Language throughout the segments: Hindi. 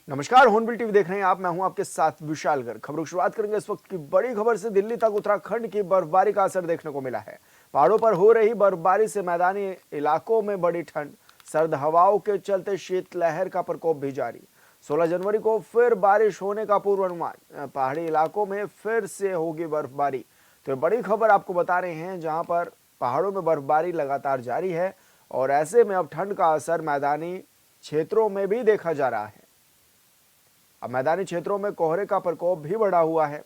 नमस्कार, हॉर्नबिल टीवी देख रहे हैं आप। मैं हूं आपके साथ विशाल गर्ग। खबरों की शुरुआत करेंगे इस वक्त की बड़ी खबर से। दिल्ली तक उत्तराखंड की बर्फबारी का असर देखने को मिला है। पहाड़ों पर हो रही बर्फबारी से मैदानी इलाकों में बड़ी ठंड, सर्द हवाओं के चलते शीतलहर का प्रकोप भी जारी। 16 जनवरी को फिर बारिश होने का पूर्वानुमान। पहाड़ी इलाकों में फिर से होगी बर्फबारी। तो ये बड़ी खबर आपको बता रहे हैं, जहां पर पहाड़ों में बर्फबारी लगातार जारी है और ऐसे में अब ठंड का असर मैदानी क्षेत्रों में भी देखा जा रहा है। अब मैदानी क्षेत्रों में कोहरे का प्रकोप भी बढ़ा हुआ है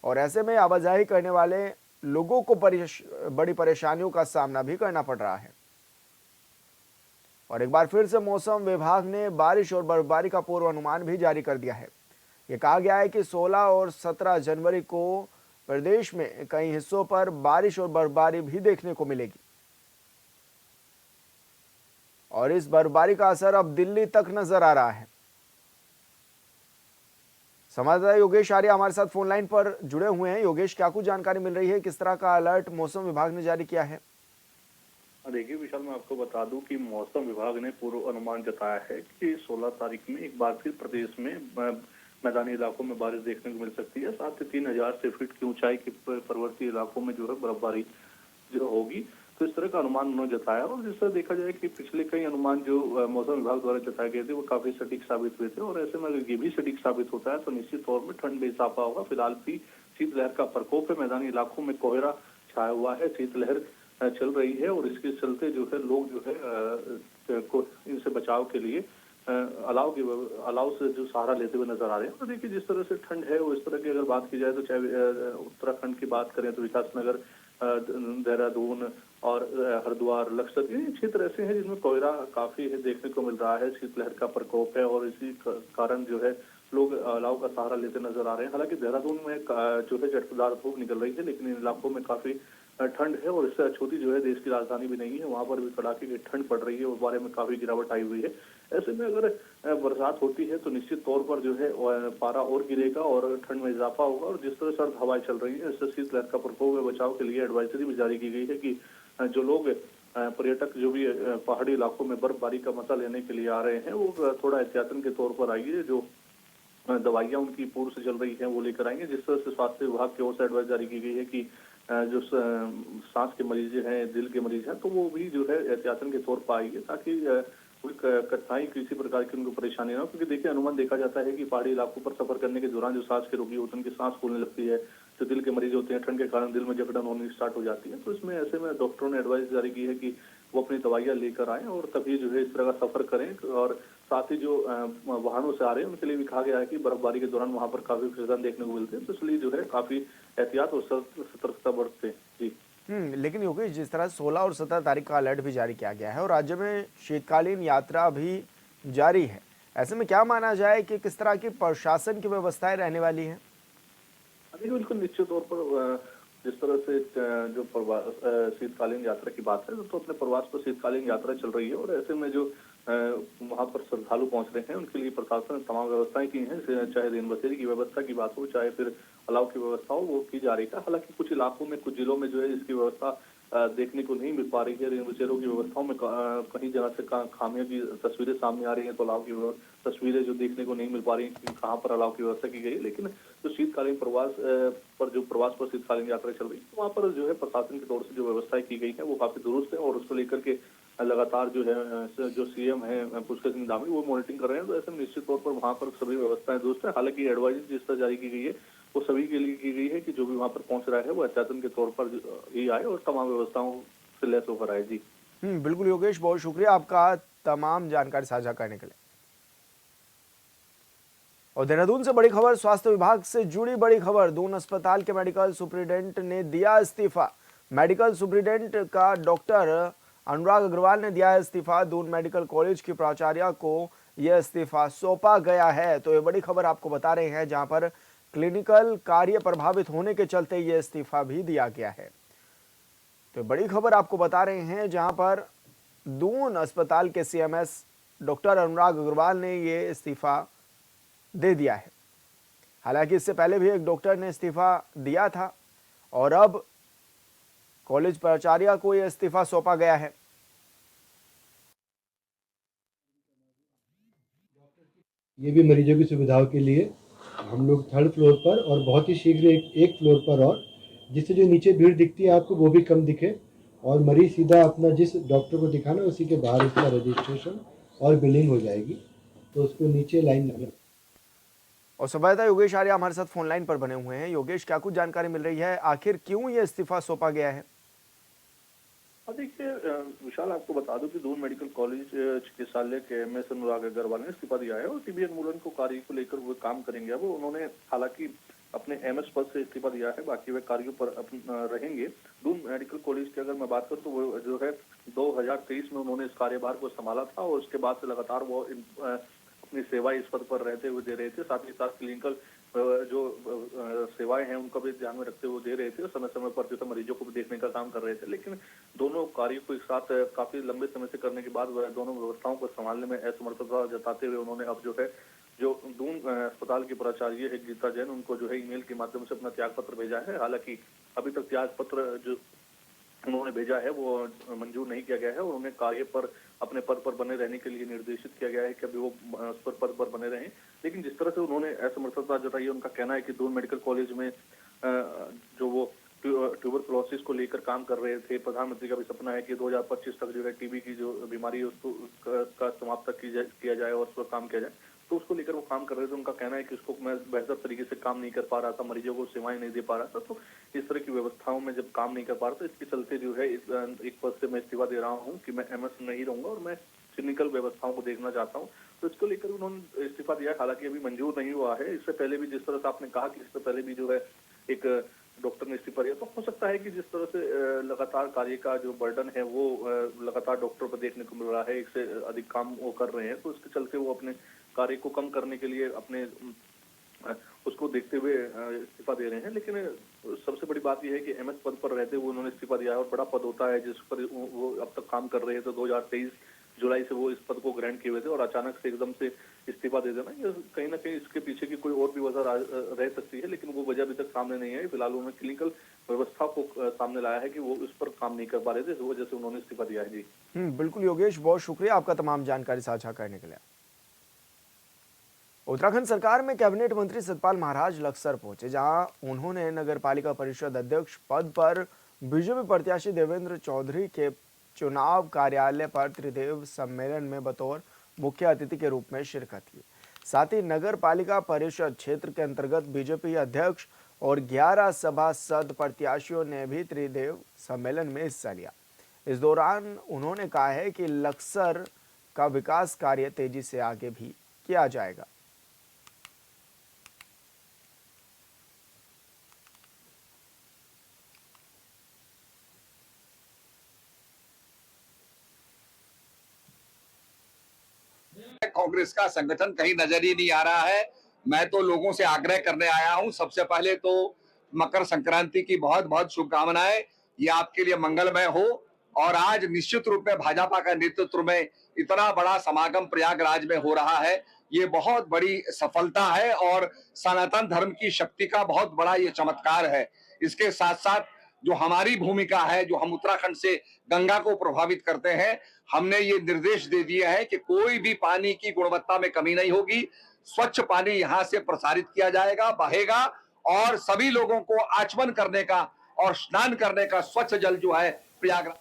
और ऐसे में आवाजाही करने वाले लोगों को बड़ी परेशानियों का सामना भी करना पड़ रहा है। और एक बार फिर से मौसम विभाग ने बारिश और बर्फबारी का पूर्वानुमान भी जारी कर दिया है। ये कहा गया है कि 16 और 17 जनवरी को प्रदेश में कई हिस्सों पर बारिश और बर्फबारी भी देखने को मिलेगी और इस बर्फबारी का असर अब दिल्ली तक नजर आ रहा है। संवाददाता योगेश आर्य हमारे साथ फोन लाइन पर जुड़े हुए हैं। योगेश, क्या कुछ जानकारी मिल रही है? किस तरह का अलर्ट मौसम विभाग ने जारी किया है? देखिए विशाल, मैं आपको बता दूं कि मौसम विभाग ने पूर्व अनुमान जताया है कि 16 तारीख में एक बार फिर प्रदेश में मैदानी इलाकों में बारिश देखने को मिल सकती है। साथ ही 3000 से फीट की ऊंचाई के पर्वतीय इलाकों में जो है बर्फबारी जो होगी। तो इस तरह का अनुमान उन्होंने जताया और जिस तरह देखा जाए कि पिछले कई अनुमान जो मौसम विभाग द्वारा जताए गए थे वो काफी सटीक साबित हुए थे और ऐसे में अगर ये भी सटीक साबित होता है तो निश्चित तौर पर ठंड में इजाफा होगा। फिलहाल भी शीतलहर का प्रकोप है, मैदानी इलाकों में कोहरा छाया हुआ है, शीतलहर चल रही है और इसके चलते जो है लोग जो है को इनसे बचाव के लिए अलाव से जो सहारा लेते हुए नजर आ रहे हैं। तो देखिए जिस तरह से ठंड है वो इस तरह की अगर बात की जाए तो चाहे उत्तराखंड की बात करें तो विकासनगर, देहरादून और हरिद्वार, लक्षद्वीप, ये क्षेत्र ऐसे हैं जिसमें कोहरा काफी देखने को मिल रहा है, शीतलहर का प्रकोप है और इसी कारण जो है लोग अलाव का सहारा लेते नजर आ रहे हैं। हालांकि देहरादून में जो है चटकदार धूप निकल रही है, लेकिन इन इलाकों में काफी ठंड है और इससे छोटी जो है देश की राजधानी भी नहीं है, वहां पर भी कड़ाके की ठंड पड़ रही है और बारे में काफी गिरावट आई हुई है। ऐसे में अगर बरसात होती है तो निश्चित तौर पर जो है पारा और गिरेगा और ठंड में इजाफा होगा और जिस तरह सर्द हवाएं चल रही है इससे शीतलहर का प्रकोप में बचाव के लिए एडवाइजरी भी जारी की गई है कि जो लोग पर्यटक जो भी पहाड़ी इलाकों में बर्फबारी का मजा लेने के लिए आ रहे हैं वो थोड़ा एहतियातन के तौर पर आइए। जो दवाइयां उनकी पूर्व से चल रही हैं वो लेकर आएंगे। जिस तरह से स्वास्थ्य विभाग की ओर से एडवाइस जारी की गई है कि जो सांस के मरीज हैं, दिल के मरीज हैं, तो वो भी जो है एहतियातन के तौर पर आएंगे ताकि कोई कठिनाई किसी प्रकार की उनको परेशानी ना हो। क्योंकि देखिए अनुमान देखा जाता है कि पहाड़ी इलाकों पर सफर करने के दौरान जो सांस के रोगी होते हैं उनकी सांस फूलने लगती है, जो दिल के मरीज होते हैं ठंड के कारण दिल में जकड़न होनी स्टार्ट हो जाती है। तो इसमें ऐसे में डॉक्टरों ने एडवाइस जारी की है कि वो अपनी दवाइयां लेकर आएं और तभी जो है इस तरह का सफर करें। और साथ ही जो वाहनों से आ रहे हैं उनके लिए भी कहा गया है कि बर्फबारी के दौरान वहां पर काफी फिसलन देखने को मिलते हैं, तो इसलिए जो है काफी एहतियात और सतर्कता बरतते हैं। जी। लेकिन योगेश, जिस तरह 16 और 17 तारीख का अलर्ट भी जारी किया गया है और राज्य में शीतकालीन यात्रा भी जारी है, ऐसे में क्या माना जाए कि किस तरह की प्रशासन की व्यवस्थाएं रहने वाली है? अभी बिल्कुल निश्चित तौर पर जिस तरह से जो शीतकालीन यात्रा की बात है तो अपने प्रवास पर शीतकालीन यात्रा चल रही है और ऐसे में जो वहां पर श्रद्धालु पहुंच रहे हैं उनके लिए प्रशासन ने तमाम व्यवस्थाएं की हैं। चाहे दिन बसेरे की व्यवस्था की बात हो, चाहे फिर अलाव की व्यवस्था हो, वो की जा रही है। हालांकि कुछ इलाकों में, कुछ जिलों में जो है इसकी व्यवस्था देखने को नहीं मिल पा रही है। रेल बसेरों की व्यवस्थाओं में कहीं जगह से खामियों की तस्वीरें सामने आ रही हैं, तो अलाव की तस्वीरें जो देखने को नहीं मिल पा रही हैं कि कहाँ पर अलाव की व्यवस्था की गई। लेकिन जो शीतकालीन प्रवास पर शीतकालीन यात्रा चल रही है वहाँ पर जो है प्रशासन की तौर से जो व्यवस्थाएं की गई है वो काफी दुरुस्त है और उसको लेकर के लगातार जो है जो सीएम है पुष्कर सिंह धामी वो मॉनिटरिंग कर रहे हैं। तो ऐसे में निश्चित तौर पर वहाँ पर सभी व्यवस्थाएं दुरुस्त है। हालांकि एडवाइजरी जिस तरह जारी की गई है वो सभी के लिए की गई है कि जो भी वहाँ पर पहुंच रहा है वो एहतियातन के तौर पर ही आए और तमाम व्यवस्थाओं से लैस होकर आए। जी बिल्कुल योगेश, बहुत शुक्रिया आपका तमाम जानकारी साझा करने के लिए। और देहरादून से बड़ी खबर, स्वास्थ्य विभाग से जुड़ी बड़ी खबर। दून अस्पताल के मेडिकल सुप्रिंटेंडेंट ने दिया इस्तीफा। मेडिकल सुप्रिंटेंडेंट का डॉक्टर अनुराग अग्रवाल ने दिया इस्तीफा। दून मेडिकल कॉलेज की प्राचार्य को यह इस्तीफा सौंपा गया है। तो ये बड़ी खबर आपको बता रहे हैं, जहां पर क्लिनिकल कार्य प्रभावित होने के चलते यह इस्तीफा भी दिया गया है। तो बड़ी खबर आपको बता रहे हैं, जहां पर दून अस्पताल के सीएमएस डॉक्टर अनुराग अग्रवाल ने यह इस्तीफा दे दिया है। हालांकि इससे पहले भी एक डॉक्टर ने इस्तीफा दिया था और अब कॉलेज प्राचार्य को यह इस्तीफा सौंपा गया है। ये भी मरीजों की सुविधाओं के लिए हम लोग थर्ड फ्लोर पर और बहुत ही शीघ्र एक फ्लोर पर, और जिससे जो नीचे भीड़ दिखती है आपको वो भी कम दिखे और मरीज सीधा अपना जिस डॉक्टर को दिखाना उसी के बाहर उसका रजिस्ट्रेशन और बिलिंग हो जाएगी, तो उसको नीचे लाइन लगना। और संवाददाता योगेश आर्य हमारे साथ फोन लाइन पर बने हुए हैं। योगेश, क्या कुछ जानकारी मिल रही है, आखिर क्यों ये इस्तीफा सौंपा गया है? देखिए विशाल, आपको बता दूं कि दून मेडिकल कॉलेज चिकित्सालय के एमएस अनुराग अग्रवाल ने इस्तीफा दिया है और टीबी उन्मूलन को कार्य को लेकर वो काम करेंगे। वो उन्होंने हालांकि अपने एमएस पद से इस्तीफा दिया है, बाकी वे कार्यों पर रहेंगे। दून मेडिकल कॉलेज की अगर मैं बात करूं तो वो जो है 2023 में उन्होंने इस कार्यभार को संभाला था और उसके बाद से लगातार वो अपनी सेवाएं इस पद पर रहते हुए दे रहे थे। साथ ही साथ क्लिनिकल जो सेवाएं हैं उनका भी ध्यान में रखते हुए दे रहे थे और समय समय पर जो है मरीजों को भी देखने का काम कर रहे थे। लेकिन दोनों कार्यों को एक साथ काफी लंबे समय से करने के बाद वह दोनों व्यवस्थाओं को संभालने में असमर्थता जताते हुए उन्होंने अब जो है जो दून अस्पताल की प्राचार्य है गीता जैन, उनको जो है ईमेल के माध्यम से अपना त्याग पत्र भेजा है। हालांकि अभी तक त्याग पत्र जो उन्होंने भेजा है वो मंजूर नहीं किया गया है और उन्हें कार्य पर अपने पद पर बने रहने के लिए निर्देशित किया गया है कि अभी वो उस पर पद पर बने रहें। लेकिन जिस तरह से उन्होंने असमर्थता जताई है, उनका कहना है कि दून मेडिकल कॉलेज में जो वो ट्यूबरकुलोसिस को लेकर काम कर रहे थे, प्रधानमंत्री का भी सपना है कि 2025 तक जो है टीबी की जो बीमारी है उसको का समाप्त तक किया जाए और उस पर काम किया जाए, तो उसको लेकर वो काम कर रहे थे। उनका कहना है कि उसको मैं बेहतर तरीके से काम नहीं कर पा रहा था, मरीजों को सेवाएं नहीं दे पा रहा था, तो इस तरह की व्यवस्थाओं में जब काम नहीं कर पा रहा था, इसके चलते जो है एक पद से मैं इस्तीफा दे रहा हूँ कि मैं एमएस नहीं रहूंगा और मैं क्लिनिकल व्यवस्थाओं को देखना चाहता हूँ। तो इसको लेकर उन्होंने इस्तीफा दिया। हालांकि अभी मंजूर नहीं हुआ है। इससे पहले भी जिस तरह से आपने कहा कि इससे पहले भी जो है एक डॉक्टर ने इस्तीफा दिया, तो हो सकता है कि जिस तरह से लगातार कार्य का जो बर्डन है वो लगातार डॉक्टर पर देखने को मिल रहा है, एक से अधिक काम वो कर रहे हैं, तो इसके चलते वो अपने कार्य को कम करने के लिए अपने उसको देखते हुए इस्तीफा दे रहे हैं। लेकिन सबसे बड़ी बात यह है कि एमएस पद पर रहते हुए उन्होंने इस्तीफा दिया है और बड़ा पद होता है जिस पर वो अब तक काम कर रहे हैं। तो 2023 जुलाई से वो इस पद को ग्रहण किए हुए थे और अचानक से एकदम से इस्तीफा दे देना, ये कहीं ना कहीं इसके पीछे की कोई और भी वजह रह सकती है, लेकिन वो वजह अभी तक सामने नहीं आई। फिलहाल उन्होंने क्लिनिकल व्यवस्था को सामने लाया है कि वो इस पर काम नहीं कर पा रहे थे, इस वजह से उन्होंने इस्तीफा दिया है। जी बिल्कुल योगेश, बहुत शुक्रिया आपका तमाम जानकारी साझा करने के लिए। उत्तराखंड सरकार में कैबिनेट मंत्री सतपाल महाराज लक्सर पहुंचे, जहां उन्होंने नगर पालिका परिषद अध्यक्ष पद पर बीजेपी प्रत्याशी देवेंद्र चौधरी के चुनाव कार्यालय पर त्रिदेव सम्मेलन में बतौर मुख्य अतिथि के रूप में शिरकत की। साथ ही नगर पालिका परिषद क्षेत्र के अंतर्गत बीजेपी अध्यक्ष और 11 सभासद प्रत्याशियों ने भी त्रिदेव सम्मेलन में हिस्सा लिया। इस दौरान उन्होंने कहा है कि लक्सर का विकास कार्य तेजी से आगे भी किया जाएगा। कांग्रेस का संगठन कहीं नजर ही नहीं आ रहा है। मैं तो लोगों से आग्रह करने आया हूं, सबसे पहले तो मकर संक्रांति की बहुत बहुत शुभकामनाएं, ये आपके लिए मंगलमय हो। और आज निश्चित रूप में भाजपा का नेतृत्व में इतना बड़ा समागम प्रयागराज में हो रहा है, ये बहुत बड़ी सफलता है और सनातन धर्म की शक्ति का बहुत बड़ा ये चमत्कार है। इसके साथ साथ जो हमारी भूमिका है, जो हम उत्तराखंड से गंगा को प्रभावित करते हैं, हमने ये निर्देश दे दिए हैं कि कोई भी पानी की गुणवत्ता में कमी नहीं होगी, स्वच्छ पानी यहाँ से प्रसारित किया जाएगा, बहेगा और सभी लोगों को आचमन करने का और स्नान करने का स्वच्छ जल जो है प्रयागराज।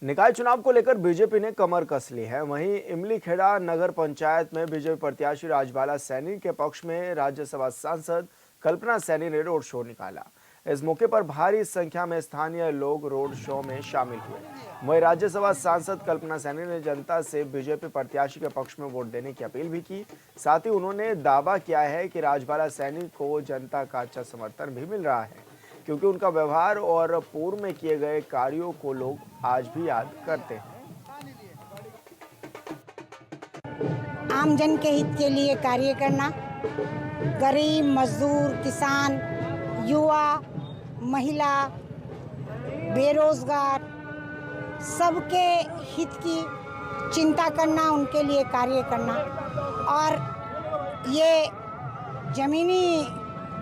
निकाय चुनाव को लेकर बीजेपी ने कमर कस ली है। वहीं इमलीखेड़ा नगर पंचायत में बीजेपी प्रत्याशी राजबाला सैनी के पक्ष में राज्यसभा सांसद कल्पना सैनी ने रोड शो निकाला। इस मौके पर भारी संख्या में स्थानीय लोग रोड शो में शामिल हुए। वहीं राज्यसभा सांसद कल्पना सैनी ने जनता से बीजेपी प्रत्याशी के पक्ष में वोट देने की अपील भी की। साथ ही उन्होंने दावा किया है कि राजबाला सैनी को जनता का अच्छा समर्थन भी मिल रहा है, क्योंकि उनका व्यवहार और पूर्व में किए गए कार्यों को लोग आज भी याद करते हैं। आमजन के हित के लिए कार्य करना, गरीब, मजदूर, किसान, युवा, महिला, बेरोजगार, सबके हित की चिंता करना, उनके लिए कार्य करना। और ये जमीनी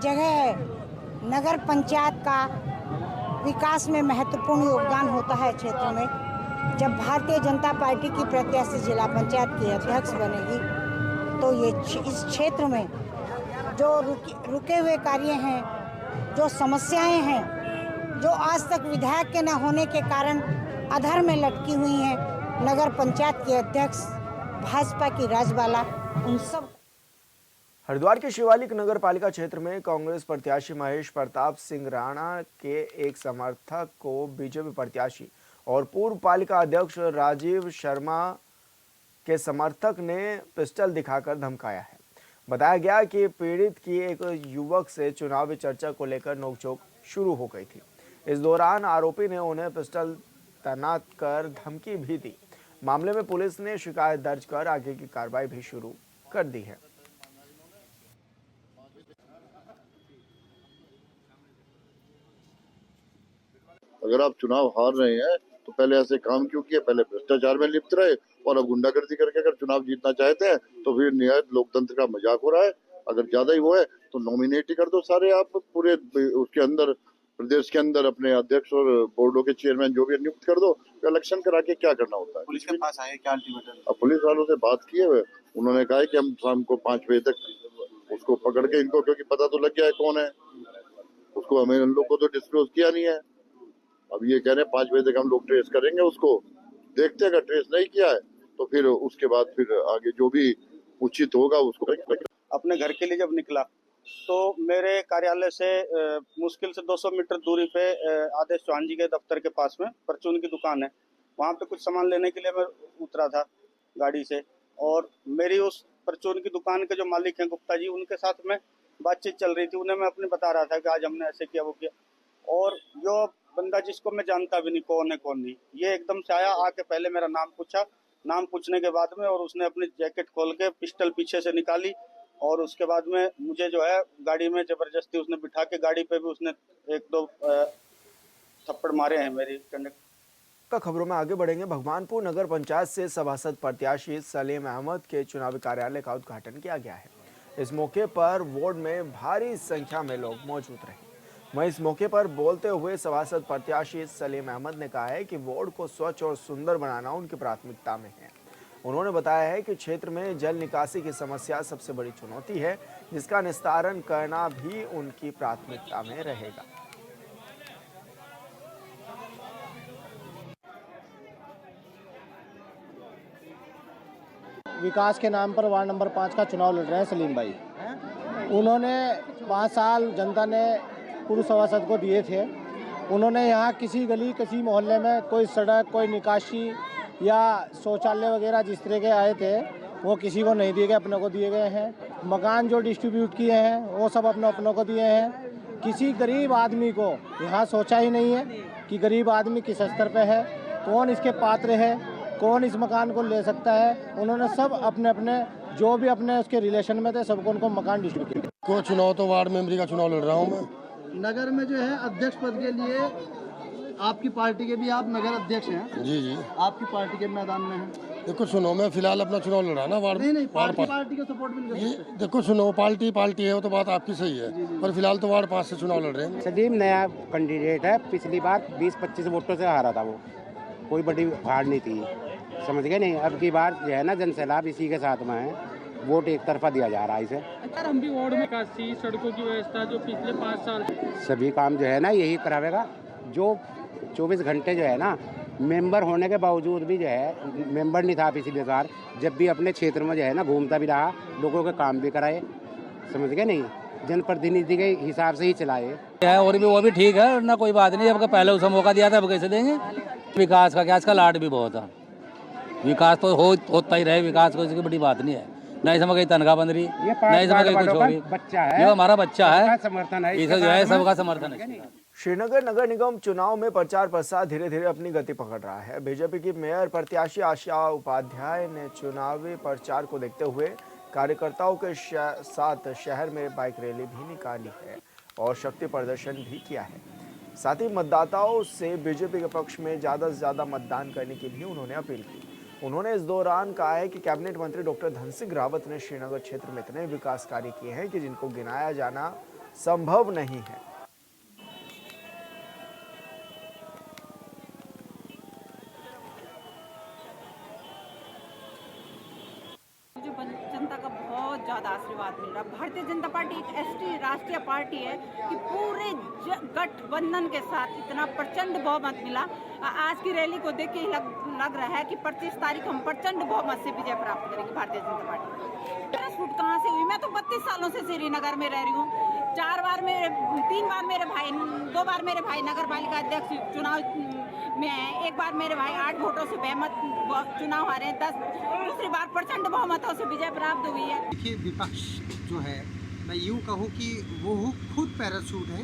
जगह नगर पंचायत का विकास में महत्वपूर्ण योगदान होता है क्षेत्र में। जब भारतीय जनता पार्टी की प्रत्याशी जिला पंचायत की अध्यक्ष बनेगी तो ये इस क्षेत्र में जो रुके हुए कार्य हैं, जो समस्याएं हैं, जो आज तक विधायक के न होने के कारण अधर में लटकी हुई हैं, नगर पंचायत के अध्यक्ष, भाजपा की राजबाला, उन सब। हरिद्वार के शिवालिक नगर पालिका क्षेत्र में कांग्रेस प्रत्याशी महेश प्रताप सिंह राणा के एक समर्थक को बीजेपी प्रत्याशी और पूर्व पालिका अध्यक्ष राजीव शर्मा के समर्थक ने पिस्टल दिखाकर धमकाया है। बताया गया कि पीड़ित की एक युवक से चुनावी चर्चा को लेकर नोकझोंक शुरू हो गई थी। इस दौरान आरोपी ने उन्हें पिस्टल तैनात कर धमकी भी दी। मामले में पुलिस ने शिकायत दर्ज कर आगे की कार्रवाई भी शुरू कर दी है। अगर आप चुनाव हार रहे हैं तो पहले ऐसे काम क्यों किए, पहले भ्रष्टाचार में लिप्त रहे और अब गुंडागर्दी करके अगर चुनाव जीतना चाहते हैं तो फिर निहायत लोकतंत्र का मजाक हो रहा है। अगर ज्यादा ही वो है तो नॉमिनेट ही कर दो सारे, आप पूरे उसके अंदर प्रदेश के अंदर अपने अध्यक्ष और बोर्डों के चेयरमैन जो भी नियुक्त कर दो। इलेक्शन करा के क्या करना होता है। पुलिस के पास आए क्या अल्टीमेटम? अब पुलिस वालों से बात किए हुए उन्होंने कहा है कि हम शाम को 5 बजे तक उसको पकड़ के इनको, क्योंकि पता तो लग गया है कौन है, उसको हमें उन लोग को तो डिस्क्लोज किया नहीं है। अब ये कह रहे हैं 5 बजे तक हम लोग ट्रेस करेंगे उसको, देखते हैं अगर ट्रेस नहीं किया है तो फिर उसके बाद फिर आगे जो भी उचित होगा उसको करेंगे। अपने घर के लिए जब निकला तो मेरे कार्यालय से मुश्किल से 200 मीटर दूरी पे आदेश चौहान जी के दफ्तर के पास में परचून की दुकान है, वहाँ पे कुछ सामान लेने के लिए मैं उतरा था गाड़ी से, और मेरी उस परचून की दुकान के जो मालिक हैं गुप्ता जी, उनके साथ में बातचीत चल रही थी। उन्हें मैं अपने बता रहा था कि आज हमने ऐसे किया वो किया, और जो बंदा जिसको मैं जानता भी नहीं कौन है कौन नहीं, ये एकदम से आया, आके पहले मेरा नाम पूछा, नाम पूछने के बाद में और उसने अपनी जैकेट खोल के पिस्टल पीछे से निकाली और उसके बाद में मुझे जो है गाड़ी में जबरदस्ती उसने बिठा के, गाड़ी पे भी उसने 1-2 थप्पड़ मारे हैं मेरी कंडक्टर। खबरों में आगे बढ़ेंगे। भगवानपुर नगर पंचायत से सभासद प्रत्याशी सलीम अहमद के चुनावी कार्यालय का उद्घाटन किया गया है। इस मौके पर वार्ड में भारी संख्या में लोग मौजूद रहे। वहीं इस मौके पर बोलते हुए सभासद प्रत्याशी सलीम अहमद ने कहा है कि वार्ड को स्वच्छ और सुंदर बनाना उनकी प्राथमिकता में है। उन्होंने बताया है कि क्षेत्र में जल निकासी की समस्या सबसे बड़ी चुनौती है, जिसका निस्तारण करना भी उनकी प्राथमिकता में रहेगा। विकास के नाम पर वार्ड नंबर 5 का चुनाव लड़ रहे हैं सलीम भाई। उन्होंने 5 साल जनता ने पूर्व सभासद को दिए थे। उन्होंने यहाँ किसी गली किसी मोहल्ले में कोई सड़क, कोई निकासी या शौचालय वगैरह जिस तरह के आए थे वो किसी को नहीं दिए गए, अपने को दिए गए हैं। मकान जो डिस्ट्रीब्यूट किए हैं वो सब अपनों को दिए हैं। किसी गरीब आदमी को यहाँ सोचा ही नहीं है कि गरीब आदमी किस स्तर पे है, कौन इसके पात्र है, कौन इस मकान को ले सकता है। उन्होंने सब अपने अपने जो भी अपने उसके रिलेशन में थे सबको उनको मकान डिस्ट्रीब्यूट किया। को चुनाव तो वार्ड मेंबरी का चुनाव लड़ रहा हूँ मैं। नगर में जो है अध्यक्ष पद के लिए आपकी पार्टी के भी आप नगर अध्यक्ष हैं। जी जी, आपकी पार्टी के मैदान में है। देखो सुनो, मैं फिलहाल अपना चुनाव लड़ा ना वार्ड। नहीं पार्टी का सपोर्ट भी नहीं। ये देखो सुनो, पार्टी है वो तो बात आपकी सही है, पर फिलहाल तो वार्ड 5 से चुनाव लड़ रहे हैं। सलीम नया कैंडिडेट है, पिछली बार 20-25 वोटों से हारा था वो, कोई बड़ी हार नहीं थी, समझ गए नहीं। अब की बार जो है ना जन सैलाब इसी के साथ में है, वोट एक तरफा दिया जा रहा है इसे। सर हम भी वार्ड में काशी सड़कों की व्यवस्था जो पिछले 5 साल सभी काम जो है ना यही करावेगा। जो 24 घंटे जो है ना, मेंबर होने के बावजूद भी जो है, मेंबर नहीं था पिछली बार, जब भी अपने क्षेत्र में जो है ना घूमता भी रहा, लोगों के काम भी कराए, समझ गए नहीं, जनप्रतिनिधि के हिसाब से ही चलाए। और भी वो भी ठीक है ना, कोई बात नहीं। अब पहले उसे मौका दिया था, अब कैसे देंगे। विकास का क्या, इसका लाड भी बहुत है, विकास तो होता ही रहे, विकास को इसकी बड़ी बात नहीं है। न इसमें कहीं तनख्वाह बन रही, न इसमें कहीं कुछ हो रही। बच्चा है, ये हमारा बच्चा है, समर्थन है, इसे जो है सबका समर्थन है। श्रीनगर नगर निगम चुनाव में प्रचार प्रसार धीरे धीरे अपनी गति पकड़ रहा है। बीजेपी की मेयर प्रत्याशी आशा उपाध्याय ने चुनावी प्रचार को देखते हुए कार्यकर्ताओं के साथ शहर में बाइक रैली भी निकाली है और शक्ति प्रदर्शन भी किया है। साथ ही मतदाताओं से बीजेपी के पक्ष में ज़्यादा से ज़्यादा मतदान करने की भी उन्होंने अपील की। उन्होंने इस दौरान कहा है कि कैबिनेट मंत्री डॉक्टर धन सिंह रावत ने श्रीनगर क्षेत्र में इतने विकास कार्य किए हैं कि जिनको गिनाया जाना संभव नहीं है। जनता का बहुत ज़्यादा आशीर्वाद मिल रहा है। भारतीय जनता पार्टी एक ऐसी राष्ट्रीय पार्टी है कि पूरे गठबंधन के साथ इतना प्रचंड बहुमत मिला। आज की रैली को देख के ही लग रहा है कि 25 तारीख हम प्रचंड बहुमत से विजय प्राप्त करेंगे भारतीय जनता पार्टी। मेरा शूट कहाँ से हुई? मैं तो 32 सालों से श्रीनगर में रह रही हूँ। 2 बार मेरे भाई नगर पालिका अध्यक्ष चुनाव में है, 1 बार मेरे भाई 8 वोटों से बहुमत चुनाव हारे हैं, दूसरी बार प्रचंड बहुमतों से विजय प्राप्त हुई है। देखिए, विपक्ष जो है, मैं यूँ कहूँ कि वो खुद पैराशूट है,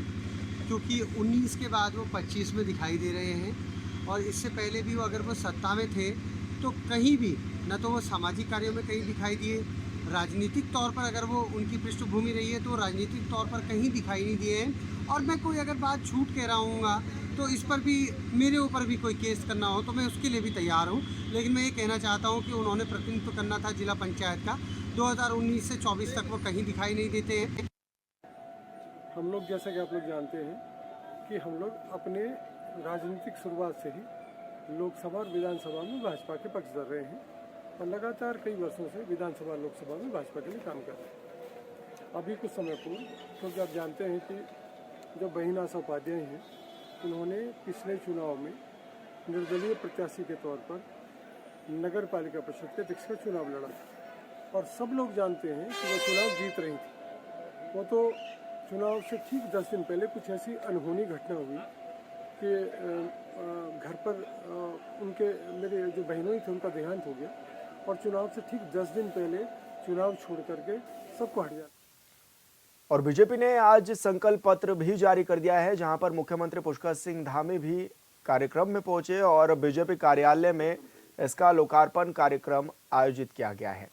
क्योंकि 19 के बाद वो 25 में दिखाई दे रहे हैं, और इससे पहले भी अगर वो सत्ता में थे तो कहीं भी न तो वो सामाजिक कार्यों में कहीं दिखाई दिए, राजनीतिक तौर पर अगर वो उनकी पृष्ठभूमि रही है तो राजनीतिक तौर पर कहीं दिखाई नहीं दिए हैं। और मैं कोई अगर बात झूठ कह रहा हूँगा तो इस पर भी मेरे ऊपर भी कोई केस करना हो तो मैं उसके लिए भी तैयार हूँ, लेकिन मैं ये कहना चाहता हूँ कि उन्होंने प्रतिनिधित्व करना था जिला पंचायत का, 2019 से 24 तक वो कहीं दिखाई नहीं देते हैं। हम लोग जैसा कि आप लोग जानते हैं कि हम लोग अपने राजनीतिक शुरुआत से ही लोकसभा और विधानसभा में भाजपा के पक्षधर रहे हैं और लगातार कई वर्षों से विधानसभा लोकसभा में भाजपा के लिए काम कर रहे हैं। अभी कुछ समय पूर्व, क्योंकि आप जानते हैं कि जो बहिन आशा उपाध्याय हैं, उन्होंने पिछले चुनाव में निर्दलीय प्रत्याशी के तौर पर नगर पालिका परिषद के अध्यक्ष का चुनाव लड़ा था और सब लोग जानते हैं कि वो चुनाव जीत रही थी। वो तो चुनाव से ठीक 10 दिन पहले कुछ ऐसी अनहोनी घटना हुई कि घर पर उनके मेरे जो बहनों थे उनका देहांत हो गया और चुनाव से ठीक 10 दिन पहले चुनाव छोड़ करके सबको हट जाना। और बीजेपी ने आज संकल्प पत्र भी जारी कर दिया है, जहां पर मुख्यमंत्री पुष्कर सिंह धामी भी कार्यक्रम में पहुंचे और बीजेपी कार्यालय में इसका लोकार्पण कार्यक्रम आयोजित किया गया है,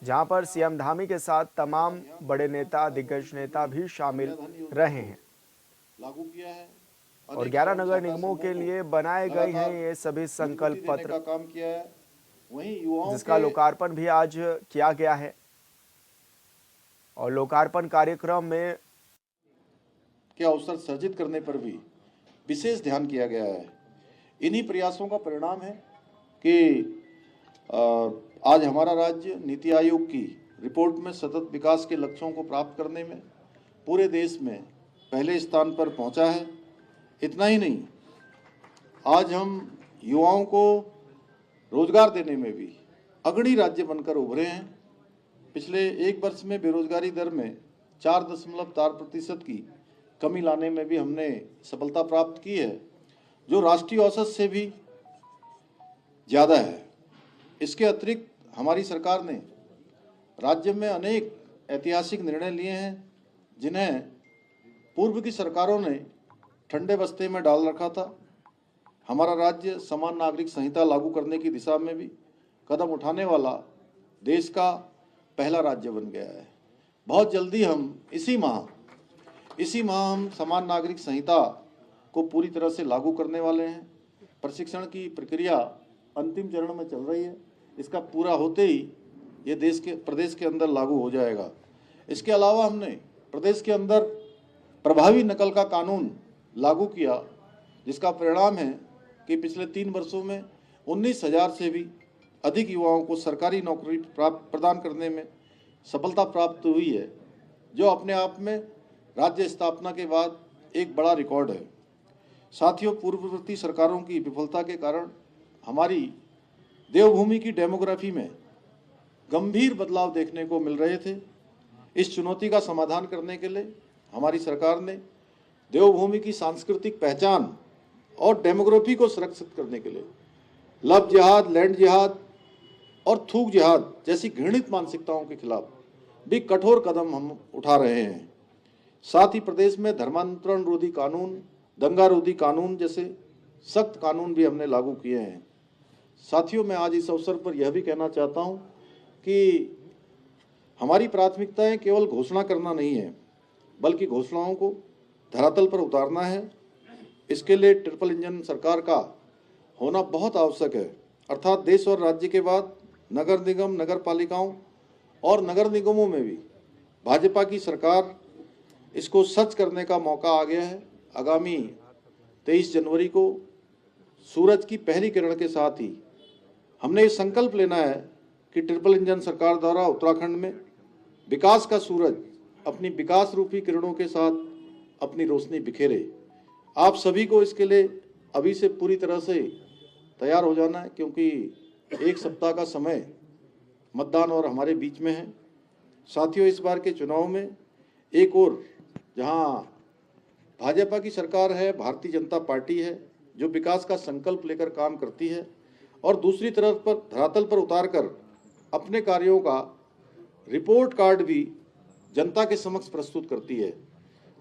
जहां पर सीएम धामी के साथ तमाम बड़े नेता, दिग्गज नेता भी शामिल रहे हैं। लागू किया है और 11 नगर निगमों के लिए बनाए गए हैं ये सभी संकल्प पत्र, काम किया है, वहीं युवाओं जिसका लोकार्पण भी आज किया गया है। और लोकार्पण कार्यक्रम में के अवसर सर्जित करने पर भी विशेष ध्यान किया गया है। इन्हीं प्रयासों का परिणाम है कि आज हमारा राज्य नीति आयोग की रिपोर्ट में सतत विकास के लक्ष्यों को प्राप्त करने में पूरे देश में पहले स्थान पर पहुंचा है। इतना ही नहीं, आज हम युवाओं को रोजगार देने में भी अग्रणी राज्य बनकर उभरे हैं। पिछले 1 वर्ष में बेरोजगारी दर में 4.4% की कमी लाने में भी हमने सफलता प्राप्त की है, जो राष्ट्रीय औसत से भी ज़्यादा है। इसके अतिरिक्त हमारी सरकार ने राज्य में अनेक ऐतिहासिक निर्णय लिए हैं, जिन्हें पूर्व की सरकारों ने ठंडे बस्ते में डाल रखा था। हमारा राज्य समान नागरिक संहिता लागू करने की दिशा में भी कदम उठाने वाला देश का पहला राज्य बन गया है। बहुत जल्दी हम इसी माह हम समान नागरिक संहिता को पूरी तरह से लागू करने वाले हैं। प्रशिक्षण की प्रक्रिया अंतिम चरण में चल रही है, इसका पूरा होते ही ये प्रदेश के अंदर लागू हो जाएगा। इसके अलावा हमने प्रदेश के अंदर प्रभावी नकल का कानून लागू किया, जिसका परिणाम है कि पिछले 3 वर्षों में 19,000 से भी अधिक युवाओं को सरकारी नौकरी प्रदान करने में सफलता प्राप्त हुई है, जो अपने आप में राज्य स्थापना के बाद एक बड़ा रिकॉर्ड है। साथियों, पूर्ववर्ती सरकारों की विफलता के कारण हमारी देवभूमि की डेमोग्राफी में गंभीर बदलाव देखने को मिल रहे थे। इस चुनौती का समाधान करने के लिए हमारी सरकार ने देवभूमि की सांस्कृतिक पहचान और डेमोग्राफी को सुरक्षित करने के लिए लव जिहाद, लैंड जिहाद और थूक जिहाद जैसी घृणित मानसिकताओं के खिलाफ भी कठोर कदम हम उठा रहे हैं। साथ ही प्रदेश में धर्मांतरण रोधी कानून, दंगा रोधी कानून जैसे सख्त कानून भी हमने लागू किए हैं। साथियों, मैं आज इस अवसर पर यह भी कहना चाहता हूं कि हमारी प्राथमिकताएं केवल घोषणा करना नहीं है, बल्कि घोषणाओं को धरातल पर उतारना है। इसके लिए ट्रिपल इंजन सरकार का होना बहुत आवश्यक है, अर्थात देश और राज्य के बाद नगर निगम, नगर पालिकाओं और नगर निगमों में भी भाजपा की सरकार, इसको सच करने का मौका आ गया है। आगामी 23 जनवरी को सूरज की पहली किरण के साथ ही हमने ये संकल्प लेना है कि ट्रिपल इंजन सरकार द्वारा उत्तराखंड में विकास का सूरज अपनी विकास रूपी किरणों के साथ अपनी रोशनी बिखेरे। आप सभी को इसके लिए अभी से पूरी तरह से तैयार हो जाना है, क्योंकि एक सप्ताह का समय मतदान और हमारे बीच में है। साथियों, इस बार के चुनाव में एक और जहां भाजपा की सरकार है, भारतीय जनता पार्टी है जो विकास का संकल्प लेकर काम करती है, और दूसरी तरफ पर धरातल पर उतारकर अपने कार्यों का रिपोर्ट कार्ड भी जनता के समक्ष प्रस्तुत करती है।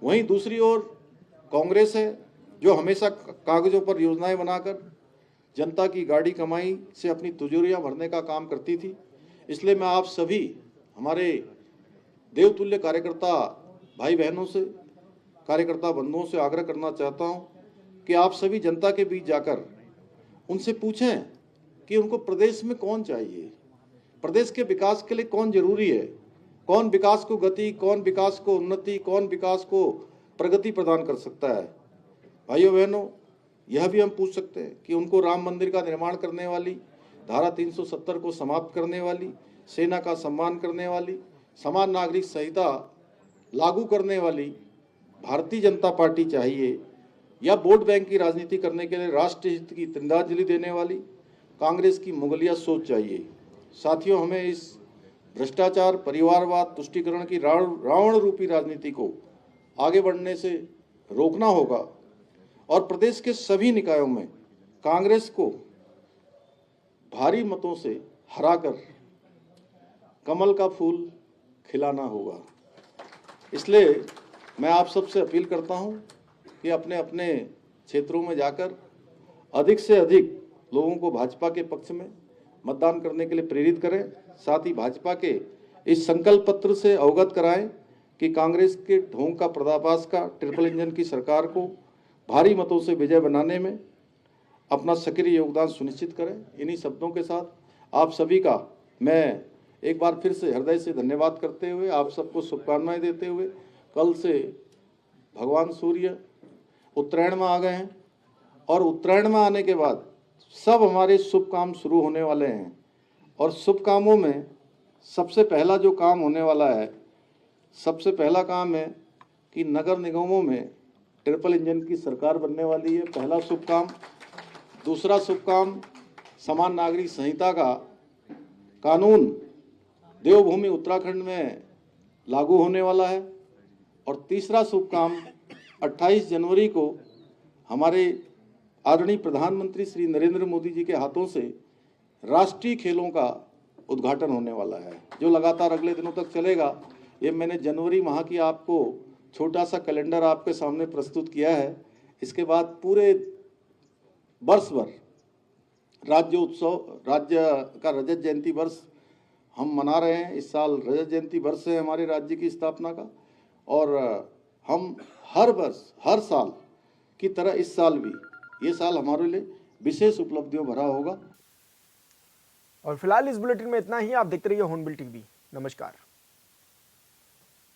वहीं दूसरी ओर कांग्रेस है जो हमेशा कागजों पर योजनाएं बनाकर जनता की गाड़ी कमाई से अपनी तिजोरियां भरने का काम करती थी। इसलिए मैं आप सभी हमारे देवतुल्य कार्यकर्ता भाई बहनों से, कार्यकर्ता बंधुओं से आग्रह करना चाहता हूं कि आप सभी जनता के बीच जाकर उनसे पूछें कि उनको प्रदेश में कौन चाहिए, प्रदेश के विकास के लिए कौन जरूरी है, कौन विकास को गति, कौन विकास को उन्नति, कौन विकास को प्रगति प्रदान कर सकता है। भाइयों बहनों, यह भी हम पूछ सकते हैं कि उनको राम मंदिर का निर्माण करने वाली, धारा 370 को समाप्त करने वाली, सेना का सम्मान करने वाली, समान नागरिक संहिता लागू करने वाली भारतीय जनता पार्टी चाहिए, या वोट बैंक की राजनीति करने के लिए राष्ट्र हित की तिरंगांजलि देने वाली कांग्रेस की मुगलिया सोच चाहिए। साथियों, हमें इस भ्रष्टाचार, परिवारवाद, तुष्टीकरण की रावण रूपी राजनीति को आगे बढ़ने से रोकना होगा और प्रदेश के सभी निकायों में कांग्रेस को भारी मतों से हराकर कमल का फूल खिलाना होगा। इसलिए मैं आप सबसे अपील करता हूं कि अपने अपने क्षेत्रों में जाकर अधिक से अधिक लोगों को भाजपा के पक्ष में मतदान करने के लिए प्रेरित करें। साथ ही भाजपा के इस संकल्प पत्र से अवगत कराएं कि कांग्रेस के ढोंग का पर्दाफाश का ट्रिपल इंजन की सरकार को भारी मतों से विजय बनाने में अपना सक्रिय योगदान सुनिश्चित करें। इन्हीं शब्दों के साथ आप सभी का मैं एक बार फिर से हृदय से धन्यवाद करते हुए, आप सबको शुभकामनाएं देते हुए, कल से भगवान सूर्य उत्तरायण में आ गए हैं और उत्तरायण में आने के बाद सब हमारे शुभ काम शुरू होने वाले हैं। और शुभ कामों में सबसे पहला जो काम होने वाला है, सबसे पहला काम है कि नगर निगमों में ट्रिपल इंजन की सरकार बनने वाली है, पहला शुभ काम। दूसरा शुभ काम, समान नागरिक संहिता का कानून देवभूमि उत्तराखंड में लागू होने वाला है। और तीसरा शुभ काम, 28 जनवरी को हमारे आदरणीय प्रधानमंत्री श्री नरेंद्र मोदी जी के हाथों से राष्ट्रीय खेलों का उद्घाटन होने वाला है, जो लगातार अगले दिनों तक चलेगा। ये मैंने जनवरी माह की आपको छोटा सा कैलेंडर आपके सामने प्रस्तुत किया है। इसके बाद पूरे वर्ष भर राज्य उत्सव, राज्य का रजत जयंती वर्ष हम मना रहे हैं। इस साल रजत जयंती वर्ष है हमारे राज्य की स्थापना का, और हम हर वर्ष, हर साल की तरह इस साल भी, ये साल हमारे लिए विशेष उपलब्धियों भरा होगा। और फिलहाल इस बुलेटिन में इतना ही। आप देखते रहिए हॉर्नबिल टीवी। नमस्कार।